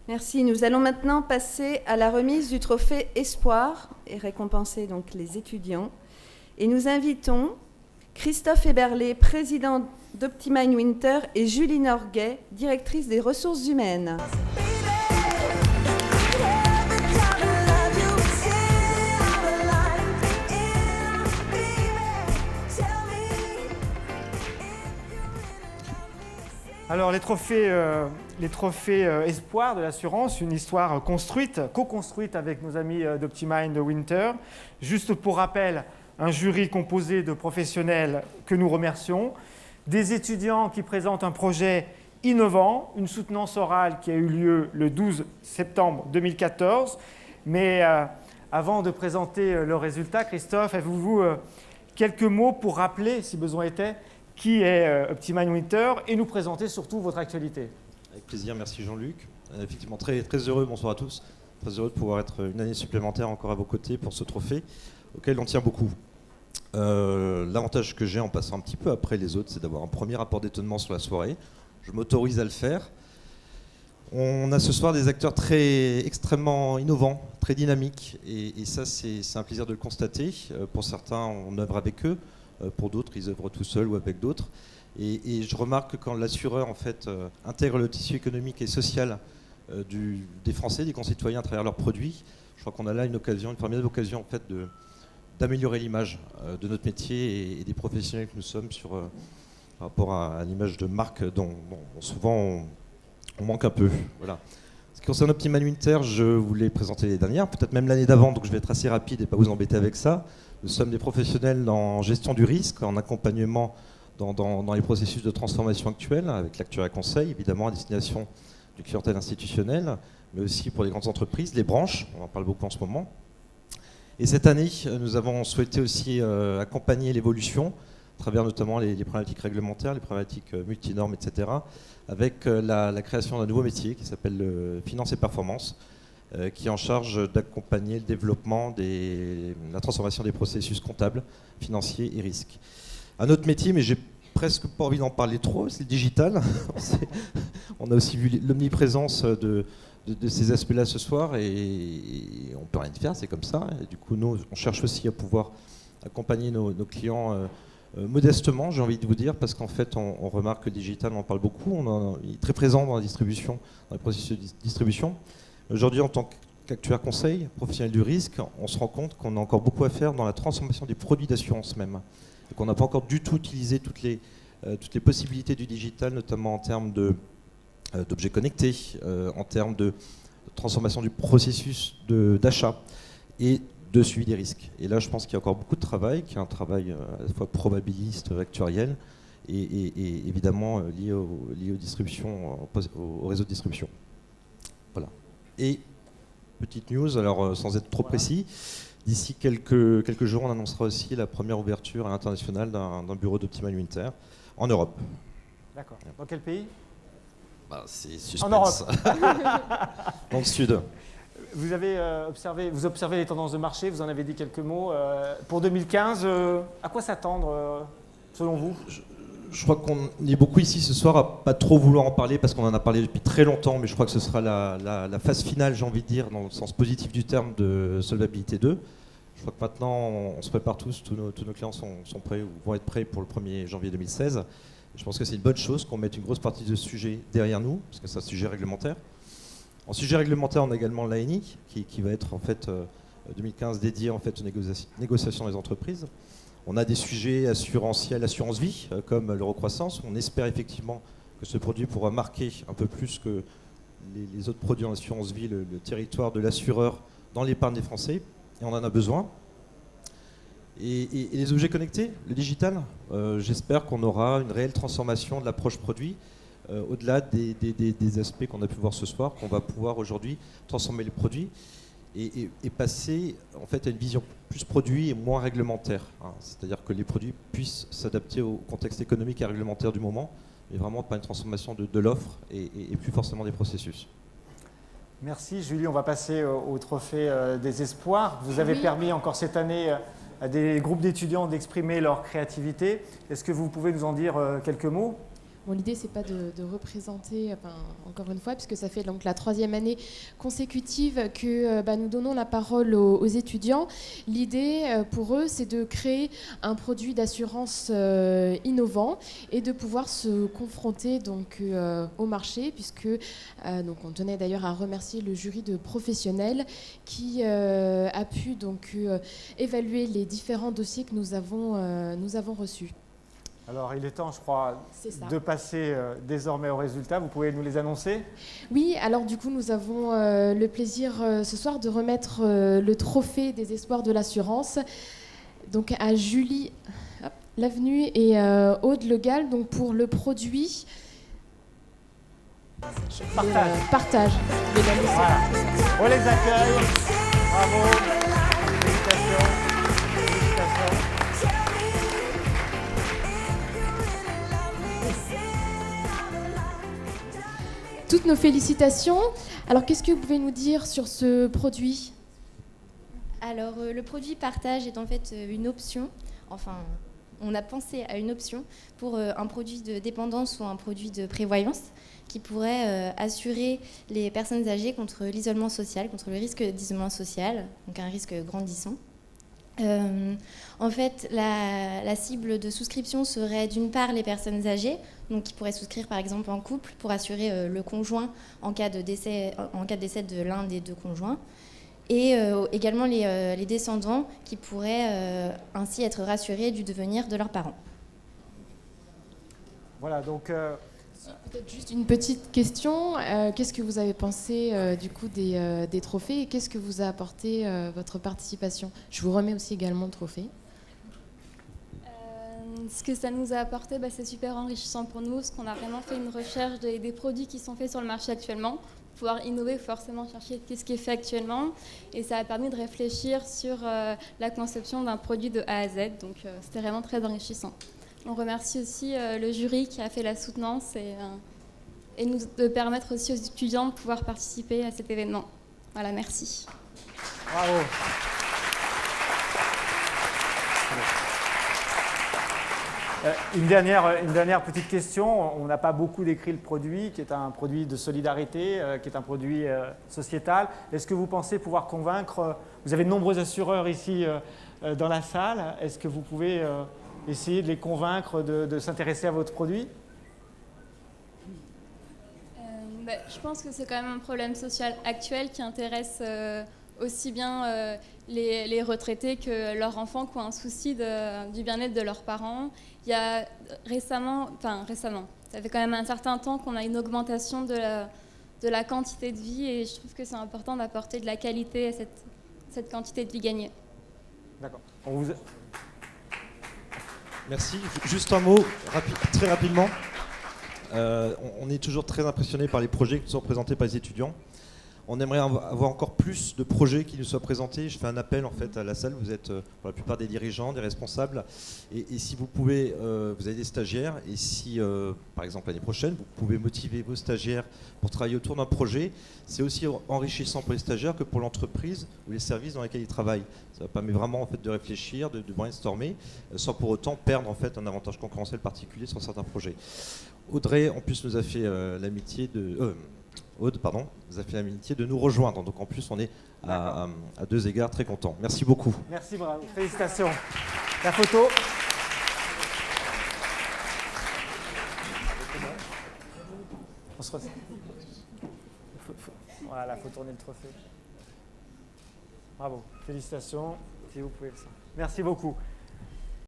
Merci. Nous allons maintenant passer à la remise du trophée Espoir et récompenser donc les étudiants. Et nous invitons Christophe Eberlé, président d'Optimine Winter, et Julie Norguet, directrice des ressources humaines. Alors les trophées Espoir de l'assurance, une histoire co-construite avec nos amis d'Optimine de Winter. Juste pour rappel, un jury composé de professionnels que nous remercions, des étudiants qui présentent un projet innovant, une soutenance orale qui a eu lieu le 12 septembre 2014. Mais avant de présenter le résultat, Christophe, avez-vous quelques mots pour rappeler, si besoin était, qui est Optimine Winter et nous présenter surtout votre actualité? Avec plaisir, merci Jean-Luc. Effectivement, très, très heureux, bonsoir à tous. Très heureux de pouvoir être une année supplémentaire encore à vos côtés pour ce trophée auquel on tient beaucoup. L'avantage que j'ai en passant un petit peu après les autres, c'est d'avoir un premier rapport d'étonnement sur la soirée. Je m'autorise à le faire. On a ce soir des acteurs extrêmement innovants, très dynamiques, et ça c'est un plaisir de le constater. Pour certains, on œuvre avec eux, pour d'autres, ils œuvrent tout seuls ou avec d'autres. Et je remarque que quand l'assureur en fait, intègre le tissu économique et social des Français, des concitoyens à travers leurs produits, je crois qu'on a là une formidable occasion en fait, d'améliorer l'image de notre métier et des professionnels que nous sommes par rapport à l'image de marque dont souvent on manque un peu. Voilà. Ce qui concerne Optimine Winter, je vous l'ai présenté l'année dernière, peut-être même l'année d'avant, donc je vais être assez rapide et pas vous embêter avec ça. Nous sommes des professionnels en gestion du risque, en accompagnement dans les processus de transformation actuels, avec l'actuariat conseil, évidemment à destination du clientèle institutionnel, mais aussi pour les grandes entreprises, les branches, on en parle beaucoup en ce moment. Et cette année, nous avons souhaité aussi accompagner l'évolution, à travers notamment les problématiques réglementaires, les problématiques multinormes, etc., avec la création d'un nouveau métier qui s'appelle Finance et Performance, qui est en charge d'accompagner le développement la transformation des processus comptables, financiers et risques. Un autre métier, mais j'ai presque pas envie d'en parler trop, c'est le digital. On a aussi vu l'omniprésence de ces aspects-là ce soir et on peut rien y faire, c'est comme ça. Et du coup, nous, on cherche aussi à pouvoir accompagner nos clients modestement, j'ai envie de vous dire, parce qu'en fait, on remarque que le digital, on en parle beaucoup, il est très présent dans la distribution, dans les processus de distribution. Aujourd'hui, en tant qu'actuaire conseil, professionnel du risque, on se rend compte qu'on a encore beaucoup à faire dans la transformation des produits d'assurance même, et qu'on n'a pas encore du tout utilisé toutes les possibilités du digital, notamment en termes d'objets connectés, en termes de transformation du processus d'achat et de suivi des risques. Et là, je pense qu'il y a encore beaucoup de travail, qui est un travail à la fois probabiliste, actuariel, et évidemment lié aux distributions, au réseau de distribution. Voilà. Et petite news, alors sans être trop précis, d'ici quelques jours, on annoncera aussi la première ouverture à l'international d'un bureau d'Optimine Winter en Europe. D'accord. Dans quel pays? C'est suspense. En Europe. Dans le sud. Vous observez les tendances de marché, vous en avez dit quelques mots. Pour 2015, à quoi s'attendre selon vous? Je crois qu'on est beaucoup ici ce soir à pas trop vouloir en parler parce qu'on en a parlé depuis très longtemps, mais je crois que ce sera la phase finale, j'ai envie de dire, dans le sens positif du terme, de Solvabilité 2. Je crois que maintenant, on se prépare tous nos clients sont prêts ou vont être prêts pour le 1er janvier 2016. Je pense que c'est une bonne chose qu'on mette une grosse partie de ce sujet derrière nous, parce que c'est un sujet réglementaire. En sujet réglementaire, on a également l'ANI, qui va être en fait 2015 dédié en fait aux négociations des entreprises. On a des sujets assurantiels, assurance vie, comme l'eurocroissance. On espère effectivement que ce produit pourra marquer un peu plus que les autres produits en assurance vie, le territoire de l'assureur dans l'épargne des Français. Et on en a besoin. Et les objets connectés, le digital, j'espère qu'on aura une réelle transformation de l'approche produit, au-delà des aspects qu'on a pu voir ce soir, qu'on va pouvoir aujourd'hui transformer les produits et passer en fait à une vision plus produit et moins réglementaire. C'est-à-dire que les produits puissent s'adapter au contexte économique et réglementaire du moment, mais vraiment pas une transformation de l'offre et plus forcément des processus. Merci Julie, on va passer au trophée des espoirs. Vous avez permis encore cette année à des groupes d'étudiants d'exprimer leur créativité. Est-ce que vous pouvez nous en dire quelques mots? Bon, l'idée, c'est pas de représenter, encore une fois, puisque ça fait donc la 3e année consécutive que nous donnons la parole aux étudiants. L'idée pour eux, c'est de créer un produit d'assurance innovant et de pouvoir se confronter donc au marché, puisque donc on tenait d'ailleurs à remercier le jury de professionnels qui a pu donc évaluer les différents dossiers que nous avons reçus. Alors, il est temps, je crois, de passer désormais aux résultats. Vous pouvez nous les annoncer ? Oui, alors du coup, nous avons le plaisir ce soir de remettre le trophée des espoirs de l'assurance donc à Julie Lavenue et Aude Le Gall, donc pour le produit partage. Voilà. On les accueille. Bravo. Félicitations. Toutes nos félicitations. Alors, qu'est-ce que vous pouvez nous dire sur ce produit ? Alors, le produit partage est en fait une option. Enfin, on a pensé à une option pour un produit de dépendance ou un produit de prévoyance qui pourrait assurer les personnes âgées contre l'isolement social, contre le risque d'isolement social, donc un risque grandissant. En fait, la cible de souscription serait d'une part les personnes âgées, donc qui pourraient souscrire par exemple en couple pour assurer le conjoint en cas de décès de l'un des deux conjoints, et également les descendants qui pourraient ainsi être rassurés du devenir de leurs parents. Voilà, donc... Peut-être juste une petite question. Qu'est-ce que vous avez pensé du coup des trophées et qu'est-ce que vous a apporté votre participation ? Je vous remets aussi également le trophée. Ce que ça nous a apporté, c'est super enrichissant pour nous, parce qu'on a vraiment fait une recherche des produits qui sont faits sur le marché actuellement. Pour pouvoir innover, il faut forcément chercher ce qui est fait actuellement. Et ça a permis de réfléchir sur la conception d'un produit de A à Z. Donc c'était vraiment très enrichissant. On remercie aussi le jury qui a fait la soutenance et nous de permettre aussi aux étudiants de pouvoir participer à cet événement. Voilà, merci. Bravo. Une dernière petite question. On n'a pas beaucoup décrit le produit, qui est un produit de solidarité, qui est un produit sociétal. Est-ce que vous pensez pouvoir convaincre, vous avez de nombreux assureurs ici dans la salle, est-ce que vous pouvez essayer de les convaincre de s'intéresser à votre produit ? Je pense que c'est quand même un problème social actuel qui intéresse aussi bien les retraités que leurs enfants qui ont un souci du bien-être de leurs parents. Il y a récemment, ça fait quand même un certain temps qu'on a une augmentation de la quantité de vie et je trouve que c'est important d'apporter de la qualité à cette quantité de vie gagnée. D'accord. Merci. Juste un mot, très rapidement. On est toujours très impressionné par les projets qui sont présentés par les étudiants. On aimerait avoir encore plus de projets qui nous soient présentés. Je fais un appel en fait à la salle. Vous êtes pour la plupart des dirigeants, des responsables. Et si vous pouvez, vous avez des stagiaires. Et si, par exemple l'année prochaine, vous pouvez motiver vos stagiaires pour travailler autour d'un projet, c'est aussi enrichissant pour les stagiaires que pour l'entreprise ou les services dans lesquels ils travaillent. Ça permet vraiment en fait de réfléchir, de brainstormer, sans pour autant perdre en fait un avantage concurrentiel particulier sur certains projets. Audrey, en plus, nous a fait l'amitié de... Aude, pardon, nous a fait l'amitié de nous rejoindre. Donc en plus, on est à deux égards très contents. Merci beaucoup. Merci, bravo. Félicitations. La photo. On se retrouve. Voilà, il faut tourner le trophée. Bravo. Félicitations. Si vous pouvez le faire. Merci beaucoup.